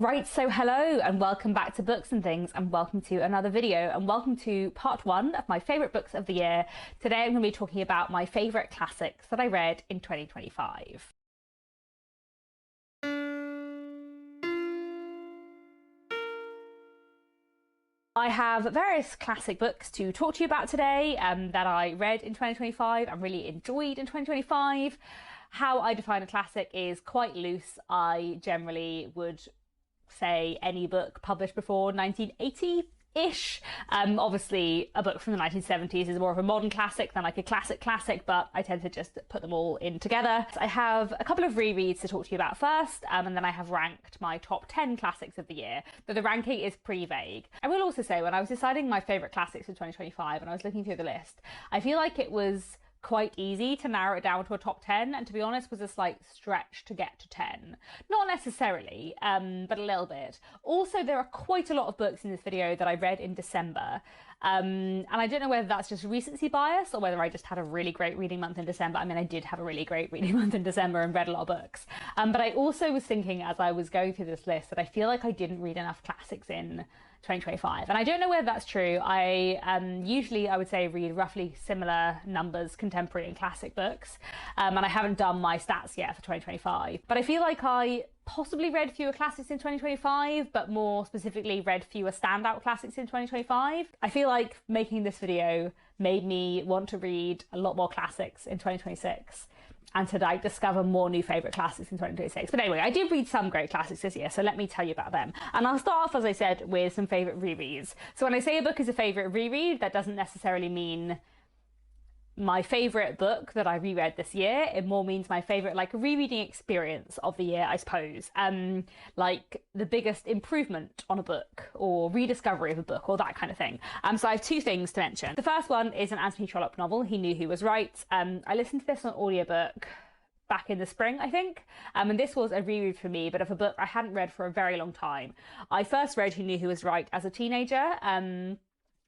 Right, so hello and welcome back to Books and Things, and welcome to another video, and welcome to part one of my favourite books of the year. Today I'm going to be talking about my favourite classics that I read in 2025. I have various classic books to talk to you about today that I read in 2025 and really enjoyed in 2025. How I define a classic is quite loose. I generally would say any book published before 1980-ish. Obviously, a book from the 1970s is more of a modern classic than like a classic, but I tend to just put them all in together. I have a couple of rereads to talk to you about first, and then I have ranked my top 10 classics of the year, though the ranking is pretty vague. I will also say, when I was deciding my favourite classics for 2025 and I was looking through the list, I feel like it was quite easy to narrow it down to a top 10, and to be honest was a slight stretch to get to 10. Not necessarily, but a little bit. Also, there are quite a lot of books in this video that I read in December, and I don't know whether that's just recency bias or whether I just had a really great reading month in December. I mean, I did have a really great reading month in December and read a lot of books, but I also was thinking as I was going through this list that I feel like I didn't read enough classics in 2025, and I don't know whether that's true. I usually, I would say, read roughly similar numbers contemporary and classic books, and I haven't done my stats yet for 2025, but I feel like I possibly read fewer classics in 2025, but more specifically read fewer standout classics in 2025. I feel like making this video made me want to read a lot more classics in 2026 and to like discover more new favourite classics in 2026. But anyway, I did read some great classics this year, so let me tell you about them. And I'll start off, as I said, with some favourite rereads. So when I say a book is a favourite reread, that doesn't necessarily mean my favourite book that I reread this year. It more means my favourite like rereading experience of the year, I suppose. Like the biggest improvement on a book or rediscovery of a book or that kind of thing. So I have two things to mention. The first one is an Anthony Trollop novel, He Knew Who Was Right. I listened to this on audiobook back in the spring, I think, and this was a reread for me, but of a book I hadn't read for a very long time. I first read He Knew Who Was Right as a teenager.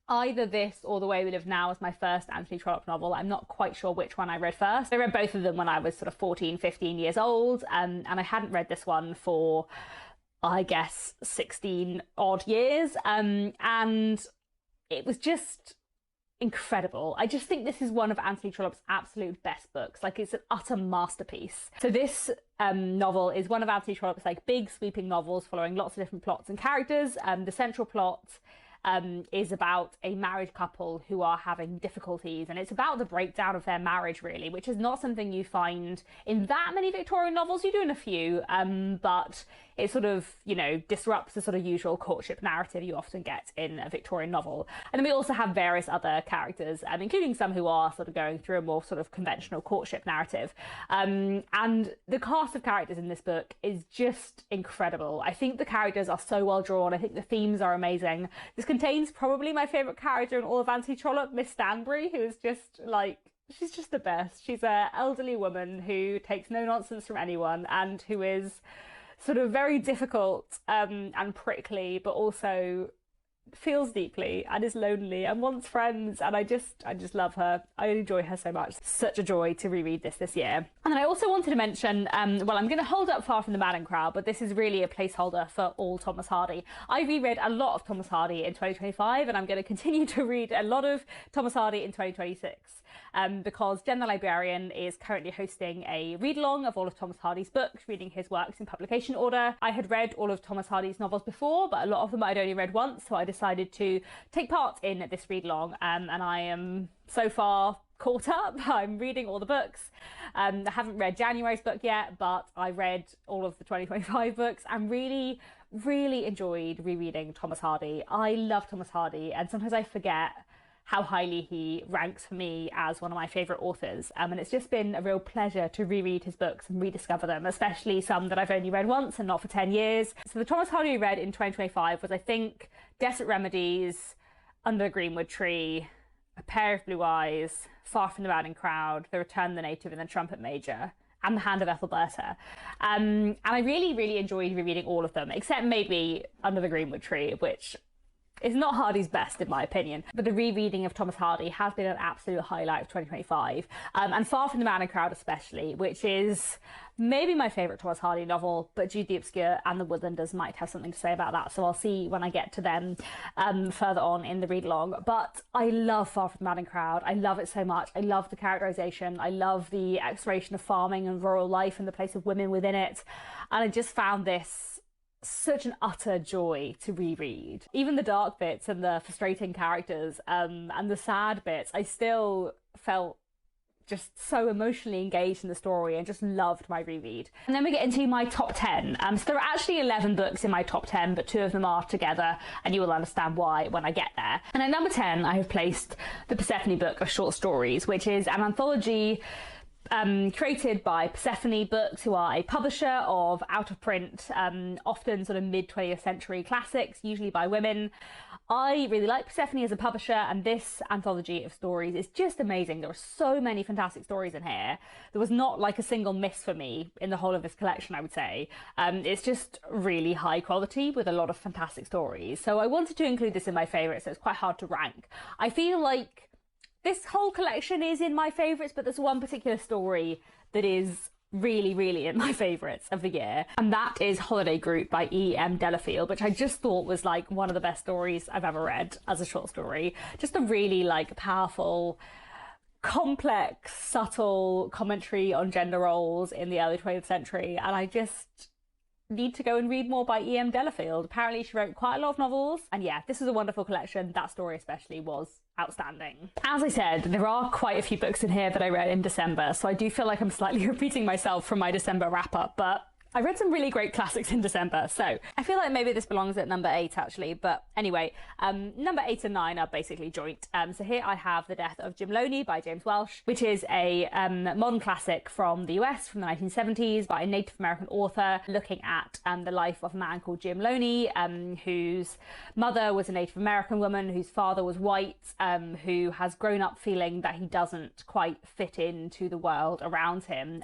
Either this or The Way We Live Now was my first Anthony Trollop novel. I'm not quite sure which one I read first. I read both of them when I was sort of 14, 15 years old, and I hadn't read this one for, I guess, 16 odd years, and it was just incredible. I just think this is one of Anthony Trollop's absolute best books. Like, it's an utter masterpiece. So this novel is one of Anthony Trollop's like big sweeping novels following lots of different plots and characters. The central plot is about a married couple who are having difficulties, and it's about the breakdown of their marriage, really, which is not something you find in that many Victorian novels. You do in a few, but it sort of, you know, disrupts the sort of usual courtship narrative you often get in a Victorian novel. And then we also have various other characters, including some who are sort of going through a more sort of conventional courtship narrative. And the cast of characters in this book is just incredible. I think the characters are so well drawn. I think the themes are amazing. This contains probably my favourite character in all of Anthony Trollop, Miss Stanbury, who is just like, she's just the best. She's an elderly woman who takes no nonsense from anyone and who is sort of very difficult and prickly, but also feels deeply and is lonely and wants friends, and I just love her. I enjoy her so much. Such a joy to reread this year. And then I also wanted to mention, well, I'm going to hold up Far From the Madding Crowd, but this is really a placeholder for all Thomas Hardy. I reread a lot of Thomas Hardy in 2025, and I'm going to continue to read a lot of Thomas Hardy in 2026, because Jen the Librarian is currently hosting a read-along of all of Thomas Hardy's books, reading his works in publication order. I had read all of Thomas Hardy's novels before, but a lot of them I'd only read once, so I decided to take part in this read-along, and I am so far caught up. I'm reading all the books. I haven't read January's book yet, but I read all of the 2025 books and really enjoyed rereading Thomas Hardy. I love Thomas Hardy, and sometimes I forget how highly he ranks for me as one of my favourite authors, and it's just been a real pleasure to reread his books and rediscover them, especially some that I've only read once and not for 10 years. So the Thomas Hardy I read in 2025 was, I think, Desperate Remedies, Under the Greenwood Tree, A Pair of Blue Eyes, Far From the Madding Crowd, The Return of the Native and the Trumpet Major, and The Hand of Ethelberta. And I really enjoyed rereading all of them, except maybe Under the Greenwood Tree, which It's not Hardy's best, in my opinion, but the rereading of Thomas Hardy has been an absolute highlight of 2025, and Far from the Man in Crowd especially, which is maybe my favourite Thomas Hardy novel, but Jude the Obscure and The Woodlanders might have something to say about that, so I'll see when I get to them further on in the read-along. But I love Far from the Man in Crowd. I love it so much. I love the characterisation. I love the exploration of farming and rural life and the place of women within it, and I just found this such an utter joy to reread. Even the dark bits and the frustrating characters and the sad bits, I still felt just so emotionally engaged in the story and just loved my reread. And then we get into my top 10. So there are actually 11 books in my top 10, but 2 of them are together, and you will understand why when I get there. And at number 10, I have placed the Persephone book of short stories, which is an anthology created by Persephone Books, who are a publisher of out-of-print, often sort of mid-20th century classics, usually by women. I really like Persephone as a publisher, and this anthology of stories is just amazing. There are so many fantastic stories in here. There was not like a single miss for me in the whole of this collection, I would say. It's just really high quality with a lot of fantastic stories. So I wanted to include this in my favourites, so it's quite hard to rank. I feel like this whole collection is in my favourites, but there's one particular story that is really, really in my favourites of the year, and that is Holiday Group by E.M. Delafield, which I just thought was like one of the best stories I've ever read as a short story. Just a really like powerful, complex, subtle commentary on gender roles in the early 20th century, and I just need to go and read more by E.M. Delafield. Apparently she wrote quite a lot of novels, and yeah, this is a wonderful collection. That story especially was outstanding. As I said, there are quite a few books in here that I read in December, so I do feel like I'm slightly repeating myself from my December wrap-up, but I read some really great classics in December, so I feel like maybe this belongs at number 8 actually, but anyway, number 8 and 9 are basically joint. So here I have The Death of Jim Loney by James Welsh, which is a modern classic from the US from the 1970s by a Native American author, looking at the life of a man called Jim Loney, whose mother was a Native American woman, whose father was white, who has grown up feeling that he doesn't quite fit into the world around him.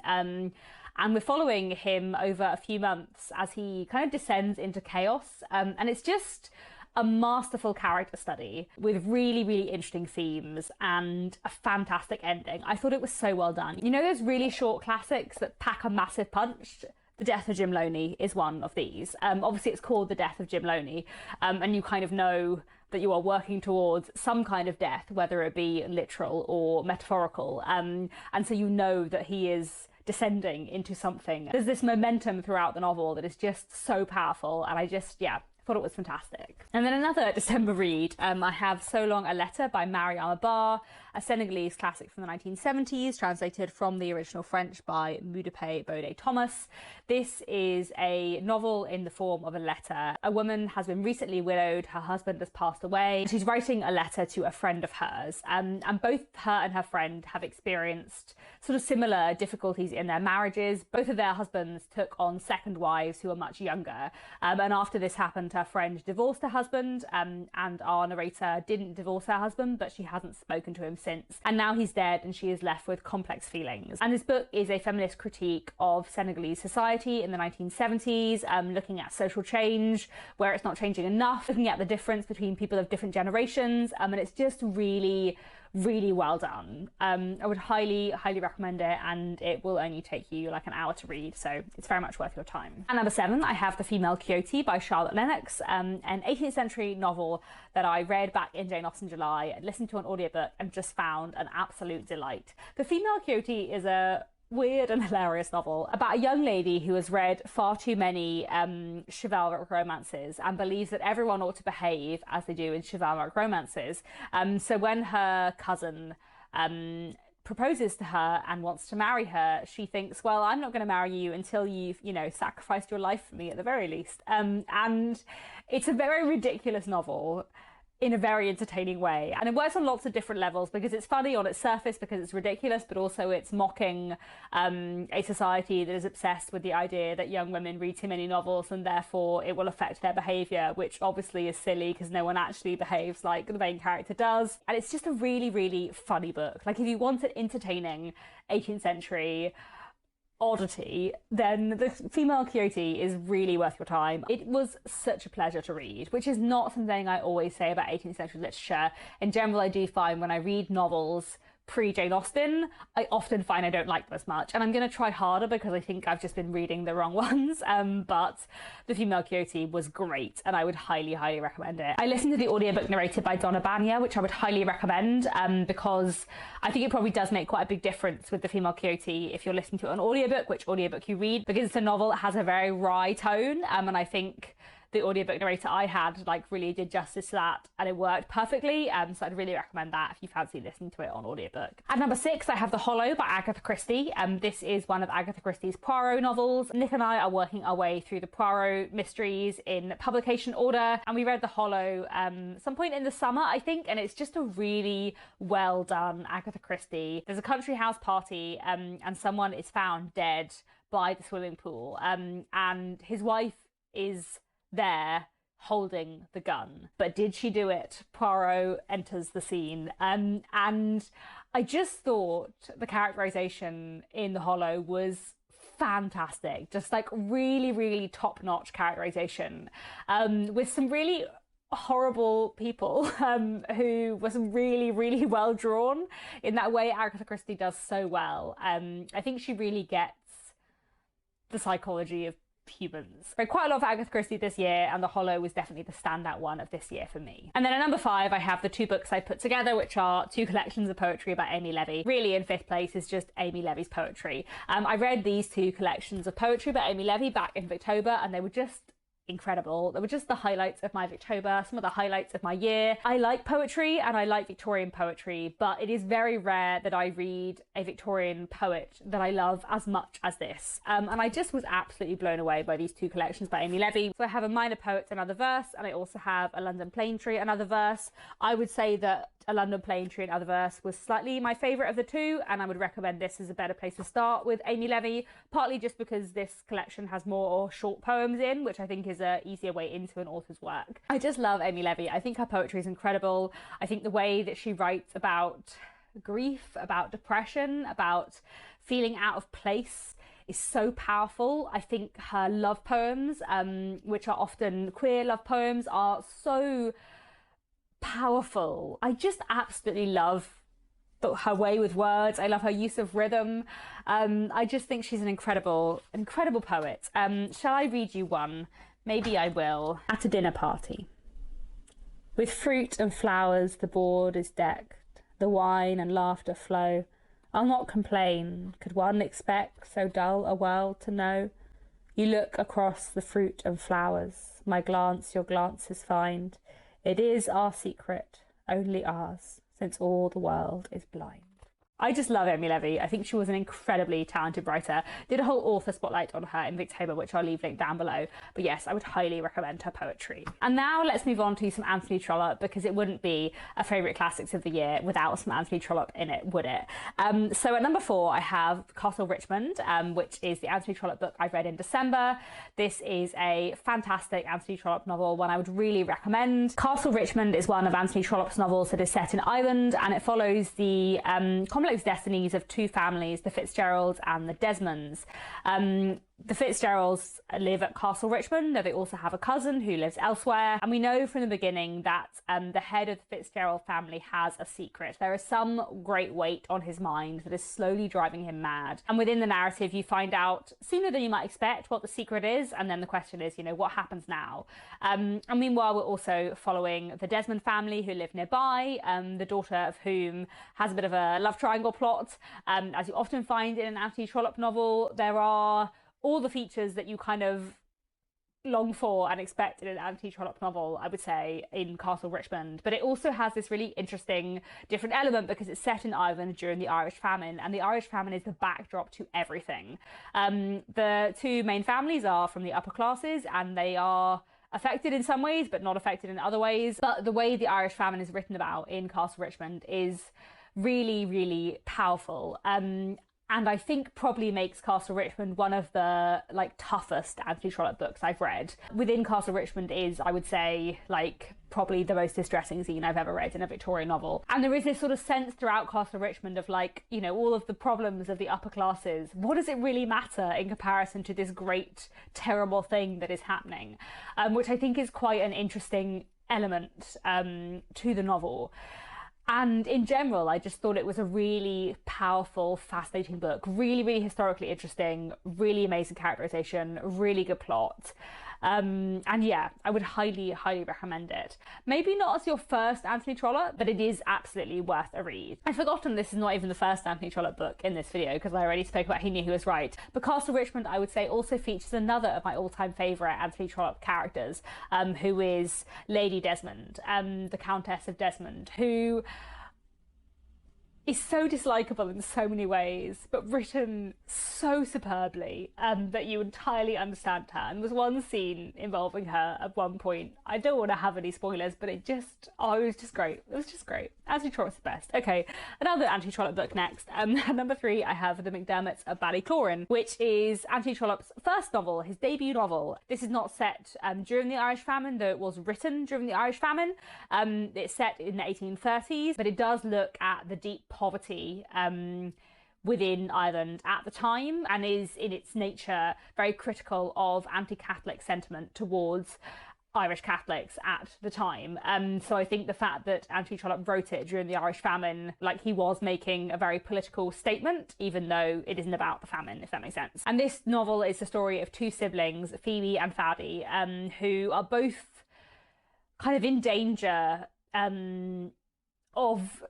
And we're following him over a few months as he kind of descends into chaos. And it's just a masterful character study with really, really interesting themes and a fantastic ending. I thought it was so well done. You know those really short classics that pack a massive punch? The Death of Jim Loney is one of these. Obviously, it's called The Death of Jim Loney, and you kind of know that you are working towards some kind of death, whether it be literal or metaphorical. And so you know that he is descending into something. There's this momentum throughout the novel that is just so powerful, and I just, thought it was fantastic. And then another December read, I have So Long a Letter by Mariama Ba, a Senegalese classic from the 1970s, translated from the original French by Moudepay Bode Thomas. This is a novel in the form of a letter. A woman has been recently widowed, her husband has passed away. She's writing a letter to a friend of hers, and both her and her friend have experienced sort of similar difficulties in their marriages. Both of their husbands took on second wives who are much younger, and after this happened, her friend divorced her husband, and our narrator didn't divorce her husband, but she hasn't spoken to him since. And now he's dead and she is left with complex feelings. And this book is a feminist critique of Senegalese society in the 1970s, looking at social change where it's not changing enough, looking at the difference between people of different generations, and it's just really, really well done. I would highly, highly recommend it, and it will only take you like an hour to read, so it's very much worth your time. And number 7, I have The Female Quixote by Charlotte Lennox, an 18th century novel that I read back in Jane Austen July, listened to an audiobook, and just found an absolute delight. The Female Quixote is a weird and hilarious novel about a young lady who has read far too many chivalric romances and believes that everyone ought to behave as they do in chivalric romances. So when her cousin proposes to her and wants to marry her, she thinks, well, I'm not going to marry you until you've, sacrificed your life for me at the very least. And it's a very ridiculous novel in a very entertaining way, and it works on lots of different levels because it's funny on its surface because it's ridiculous, but also it's mocking a society that is obsessed with the idea that young women read too many novels and therefore it will affect their behaviour, which obviously is silly because no one actually behaves like the main character does. And it's just a really, really funny book. Like, if you want an entertaining 18th century oddity, then the female Quixote is really worth your time. It was such a pleasure to read, which is not something I always say about 18th century literature. In general, I do find when I read novels pre-Jane Austen, I often find I don't like them as much, and I'm going to try harder because I think I've just been reading the wrong ones, but The Female Quixote was great and I would highly recommend it. I listened to the audiobook narrated by Donna Banya, which I would highly recommend, because I think it probably does make quite a big difference with The Female Quixote if you're listening to an audiobook, which audiobook you read, because it's a novel that has a very wry tone, and I think the audiobook narrator I had really did justice to that, and it worked perfectly, so I'd really recommend that if you fancy listening to it on audiobook. At number 6, I have The Hollow by Agatha Christie. This is one of Agatha Christie's Poirot novels. Nick and I are working our way through the Poirot mysteries in publication order, and we read The Hollow some point in the summer, I think, and it's just a really well done Agatha Christie. There's a country house party, and someone is found dead by the swimming pool, and his wife is there holding the gun. But did she do it? Poirot enters the scene. And I just thought the characterization in The Hollow was fantastic. Just really top-notch characterization, with some really horrible people who was really well drawn in that way Agatha Christie does so well. I think she really gets the psychology of humans. Read quite a lot of Agatha Christie this year, and The Hollow was definitely the standout one of this year for me. And then at number 5, I have the 2 books I put together, which are 2 collections of poetry by Amy Levy. Really, in 5th place is just Amy Levy's poetry. I read these 2 collections of poetry by Amy Levy back in October, and they were just incredible. They were just the highlights of my October, some of the highlights of my year. I like poetry and I like Victorian poetry, but it is very rare that I read a Victorian poet that I love as much as this. And I just was absolutely blown away by these 2 collections by Amy Levy. So I have A Minor Poet, Another Verse, and I also have A London Plane Tree, Another Verse. I would say that A London Plane Tree and Other Verse was slightly my favourite of the 2, and I would recommend this as a better place to start with Amy Levy, partly just because this collection has more short poems in, which I think is a easier way into an author's work. I just love Amy Levy. I think her poetry is incredible. I think the way that she writes about grief, about depression, about feeling out of place is so powerful. I think her love poems, which are often queer love poems, are so powerful. I just absolutely love her way with words. I love her use of rhythm. I just think she's an incredible poet. Shall I read you one? Maybe I will. At a dinner party. With fruit and flowers the board is decked, the wine and laughter flow. I'll not complain. Could one expect so dull a world to know? You look across the fruit and flowers. My glance your glances find. It is our secret, only ours, since all the world is blind. I just love Amy Levy. I think she was an incredibly talented writer. Did a whole author spotlight on her in October, which I'll leave linked down below. But yes, I would highly recommend her poetry. And now let's move on to some Anthony Trollope, because it wouldn't be a favourite classics of the year without some Anthony Trollope in it, would it? So at number 4, I have Castle Richmond, which is the Anthony Trollope book I read in December. This is a fantastic Anthony Trollope novel, one I would really recommend. Castle Richmond is one of Anthony Trollope's novels that is set in Ireland, and it follows the complex destinies of 2 families, the Fitzgeralds and the Desmonds. The Fitzgeralds live at Castle Richmond, though they also have a cousin who lives elsewhere. And we know from the beginning that the head of the Fitzgerald family has a secret. There is some great weight on his mind that is slowly driving him mad. And within the narrative, you find out sooner than you might expect what the secret is. And then the question is, what happens now? And meanwhile, we're also following the Desmond family who live nearby, the daughter of whom has a bit of a love triangle plot. As you often find in an Anthony Trollope novel, there are all the features that you kind of long for and expect in an Anthony Trollope novel, I would say, in Castle Richmond. But it also has this really interesting different element because it's set in Ireland during the Irish famine, and the Irish famine is the backdrop to everything. The 2 main families are from the upper classes, and they are affected in some ways but not affected in other ways. But the way the Irish famine is written about in Castle Richmond is really powerful. and I think probably makes Castle Richmond one of the like toughest Anthony Trollope books I've read. Within Castle Richmond is, I would say, like probably the most distressing scene I've ever read in a Victorian novel. And there is this sort of sense throughout Castle Richmond of like, you know, all of the problems of the upper classes. What does it really matter in comparison to this great, terrible thing that is happening? Which I think is quite an interesting element to the novel. And in general, I just thought it was a really powerful, fascinating book. Really, really historically interesting, really amazing characterization, really good plot. And yeah, I would highly, highly recommend it. Maybe not as your first Anthony Trollope, but it is absolutely worth a read. I've forgotten this is not even the first Anthony Trollope book in this video because I already spoke about He Knew He Was Right. But Castle Richmond, I would say, also features another of my all-time favourite Anthony Trollope characters, who is Lady Desmond, the Countess of Desmond, who is so dislikable in so many ways, but written so superbly that you entirely understand her. And there's one scene involving her at one point. I don't want to have any spoilers, but it was just great. It was just great. Anthony Trollope's the best. Okay, another Anthony Trollope book next. At number 3, I have The McDermotts of Ballycloran, which is Anthony Trollope's first novel, his debut novel. This is not set during the Irish famine, though it was written during the Irish famine. It's set in the 1830s, but it does look at the deep poverty within Ireland at the time, and is in its nature very critical of anti-Catholic sentiment towards Irish Catholics at the time. So I think the fact that Anthony Trollope wrote it during the Irish famine, like he was making a very political statement, even though it isn't about the famine, if that makes sense. And this novel is the story of two siblings, Phoebe and Faddy, who are both kind of in danger of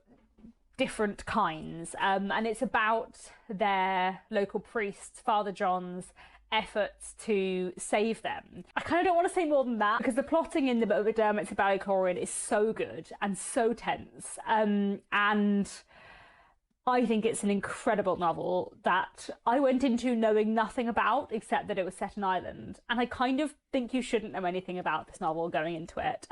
different kinds, and it's about their local priest, Father John's, efforts to save them. I kind of don't want to say more than that because the plotting in the McDermotts of Ballycloran is so good and so tense, and I think it's an incredible novel that I went into knowing nothing about except that it was set in Ireland, and I kind of think you shouldn't know anything about this novel going into it,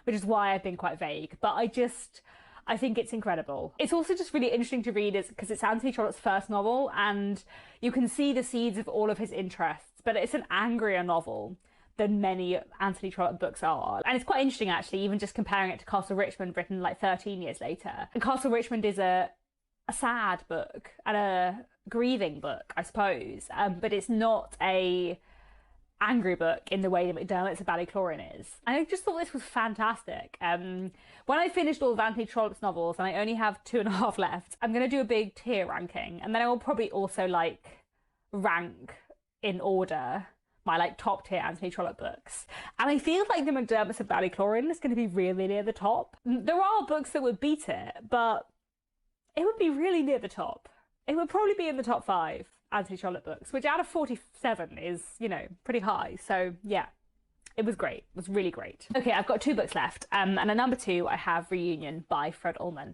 which is why I've been quite vague, but I think it's incredible. It's also just really interesting to read because it's Anthony Trollope's first novel, and you can see the seeds of all of his interests, but it's an angrier novel than many Anthony Trollope books are. And it's quite interesting, actually, even just comparing it to Castle Richmond, written like 13 years later. And Castle Richmond is a sad book and a grieving book, I suppose, but it's not a angry book in the way that McDermotts of Ballycloran is. And I just thought this was fantastic. When I finished all of Anthony Trollope's novels, and I only have 2.5 left, I'm going to do a big tier ranking, and then I will probably also like rank in order my like top tier Anthony Trollope books. And I feel like the McDermotts of Ballycloran is going to be really near the top. There are books that would beat it, but it would be really near the top. It would probably be in the top 5 Anthony Trollope books, which out of 47 is, you know, pretty high. So yeah, it was great. It was really great. Okay, I've got 2 books left. And at number 2, I have Reunion by Fred Ullman,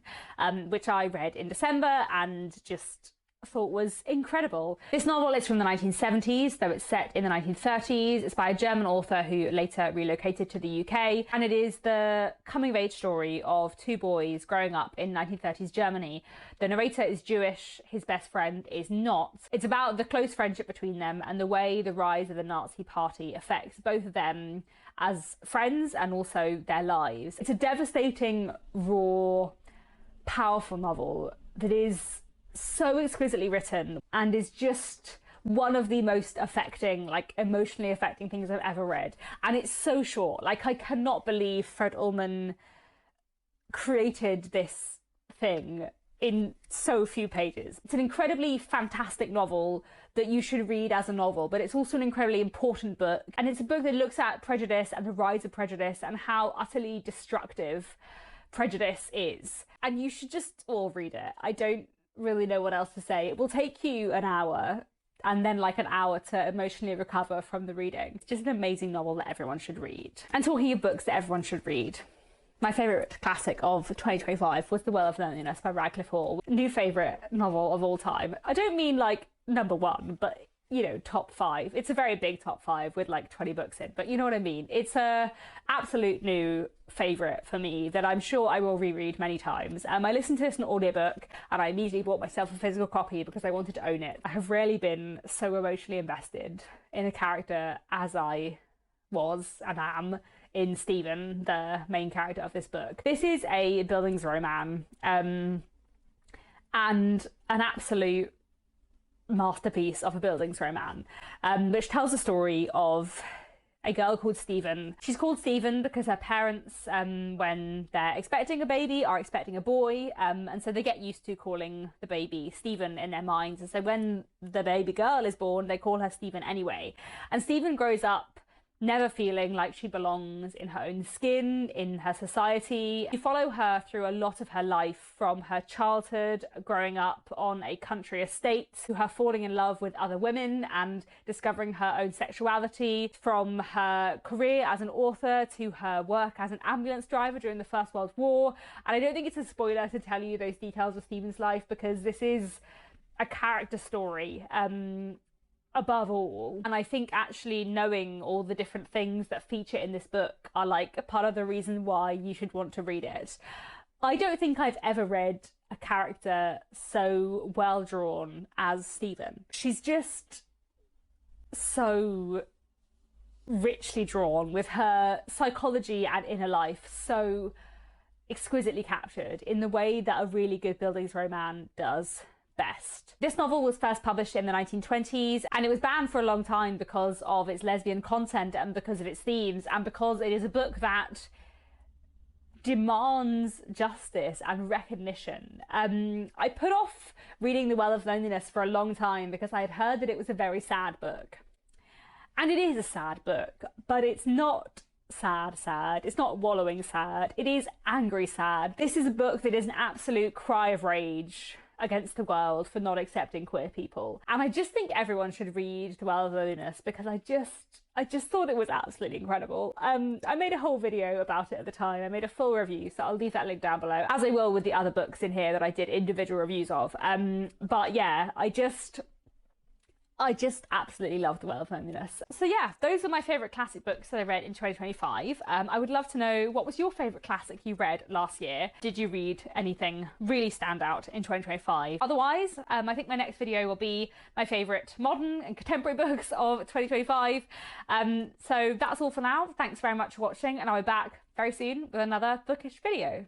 which I read in December and just thought was incredible. This novel is from the 1970s, though it's set in the 1930s. It's by a German author who later relocated to the UK, and it is the coming-of-age story of 2 boys growing up in 1930s Germany. The narrator is Jewish, his best friend is not. It's about the close friendship between them and the way the rise of the Nazi Party affects both of them as friends and also their lives. It's a devastating, raw, powerful novel that is so exquisitely written and is just one of the most affecting, like emotionally affecting things I've ever read. And it's so short. Like, I cannot believe Fred Ullman created this thing in so few pages. It's an incredibly fantastic novel that you should read as a novel, but it's also an incredibly important book. And it's a book that looks at prejudice and the rise of prejudice and how utterly destructive prejudice is. And you should just all read it. I don't really know what else to say. It will take you an hour and then like an hour to emotionally recover from the reading. It's just an amazing novel that everyone should read. And talking of books that everyone should read, my favourite classic of 2025 was The Well of Loneliness by Radcliffe Hall. New favourite novel of all time. I don't mean like number 1, but you know, top 5. It's a very big top 5 with like 20 books in, but you know what I mean. It's a absolute new favourite for me that I'm sure I will reread many times. I listened to this in an audiobook and I immediately bought myself a physical copy because I wanted to own it. I have rarely been so emotionally invested in a character as I was and am in Stephen, the main character of this book. This is a Bildungsroman, and an absolute masterpiece of a Bildungsroman, which tells the story of a girl called Stephen. She's called Stephen because her parents, when they're expecting a baby, are expecting a boy, and so they get used to calling the baby Stephen in their minds. And so when the baby girl is born, they call her Stephen anyway. And Stephen grows up never feeling like she belongs in her own skin, in her society. You follow her through a lot of her life, from her childhood, growing up on a country estate, to her falling in love with other women and discovering her own sexuality, from her career as an author to her work as an ambulance driver during the First World War. And I don't think it's a spoiler to tell you those details of Stephen's life, because this is a character story, above all. And I think actually knowing all the different things that feature in this book are like a part of the reason why you should want to read it. I don't think I've ever read a character so well drawn as Stephen. She's just so richly drawn, with her psychology and inner life so exquisitely captured in the way that a really good Bildungsroman does best. This novel was first published in the 1920s and it was banned for a long time because of its lesbian content and because of its themes, and because it is a book that demands justice and recognition. I put off reading The Well of Loneliness for a long time because I had heard that it was a very sad book. And it is a sad book, but it's not sad. It's not wallowing sad. It is angry sad. This is a book that is an absolute cry of rage against the world for not accepting queer people. And I just think everyone should read The Well of Loneliness because I just thought it was absolutely incredible. I made a whole video about it at the time. I made a full review, so I'll leave that link down below, as I will with the other books in here that I did individual reviews of. But yeah, I just absolutely love The Well of Loneliness. So yeah, those are my favourite classic books that I read in 2025. I would love to know, what was your favourite classic you read last year? Did you read anything really stand out in 2025? Otherwise, I think my next video will be my favourite modern and contemporary books of 2025. So that's all for now. Thanks very much for watching, and I'll be back very soon with another bookish video.